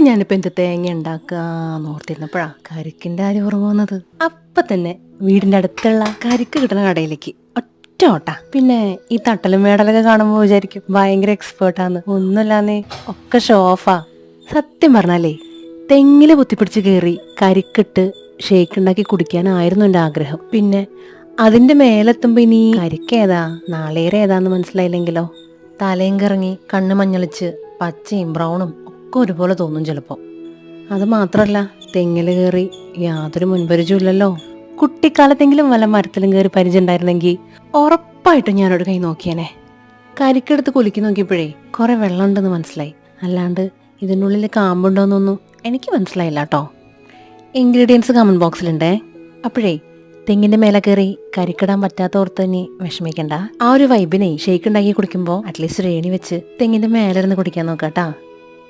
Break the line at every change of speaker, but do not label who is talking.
ഞാനിപ്പോ എന്ത് തേങ്ങ ഉണ്ടാക്കാന്ന് ഓർത്തിരുന്നപ്പോഴാ കരിക്കിന്റെ കാര്യം ഓർമ്മ വന്നത്. അപ്പൊ തന്നെ വീടിന്റെ അടുത്തുള്ള കരിക്ക് കിട്ടുന്ന കടയിലേക്ക് ഒറ്റ ഓട്ടാ. പിന്നെ ഈ തട്ടലും മേടലൊക്കെ കാണുമ്പോൾ വിചാരിക്കും ഭയങ്കര എക്സ്പേർട്ടാന്ന്. ഒന്നുമില്ലാന്നേ, ഒക്കെ ഷോ ഓഫാ. സത്യം പറഞ്ഞാലേ തെങ്ങില് കുത്തിപ്പിടിച്ച് കയറി കരിക്കിട്ട് ഷേക്ക് ഉണ്ടാക്കി കുടിക്കാനായിരുന്നു എൻ്റെ ആഗ്രഹം. പിന്നെ അതിന്റെ മേലെത്തുമ്പോ ഇനി കരിക്കേതാ നാളേറെ ഏതാന്ന് മനസ്സിലായില്ലെങ്കിലോ. തലയും കറങ്ങി കണ്ണ് മഞ്ഞളിച്ച് പച്ചയും ബ്രൗണും ഒക്കെ ഒരുപോലെ തോന്നും ചിലപ്പോൾ. അത് മാത്രല്ല, തെങ്ങില് കയറി യാതൊരു മുൻപരിചയം ഇല്ലല്ലോ. കുട്ടിക്കാലത്തെങ്കിലും വല്ല മരത്തിലും കയറി പരിചയം ഉണ്ടായിരുന്നെങ്കിൽ ഉറപ്പായിട്ടും ഞാനൊരു കൈ നോക്കിയേനെ. കരിക്കെടുത്ത് കുലുക്കി നോക്കിയപ്പോഴേ കുറെ വെള്ളം ഉണ്ടെന്ന് മനസ്സിലായി. അല്ലാണ്ട് ഇതിനുള്ളിൽ കാമ്പുണ്ടോന്നൊന്നും എനിക്ക് മനസ്സിലായില്ല കേട്ടോ. ഇൻഗ്രീഡിയൻസ് കമന്റ് ബോക്സിലുണ്ടേ. അപ്പോഴേ തെങ്ങിന്റെ മേലെ കയറി കരിക്കിടാൻ പറ്റാത്ത ഓർത്ത് തന്നെ വിഷമിക്കണ്ട. ആ ഒരു വൈബിനെ ഷേക്ക് ഉണ്ടാക്കി കുടിക്കുമ്പോൾ അറ്റ്ലീസ്റ്റ് ഒരു ഏണി വെച്ച് തെങ്ങിന്റെ മേലെ ഇരുന്ന് കുടിക്കാൻ നോക്കാട്ടാ.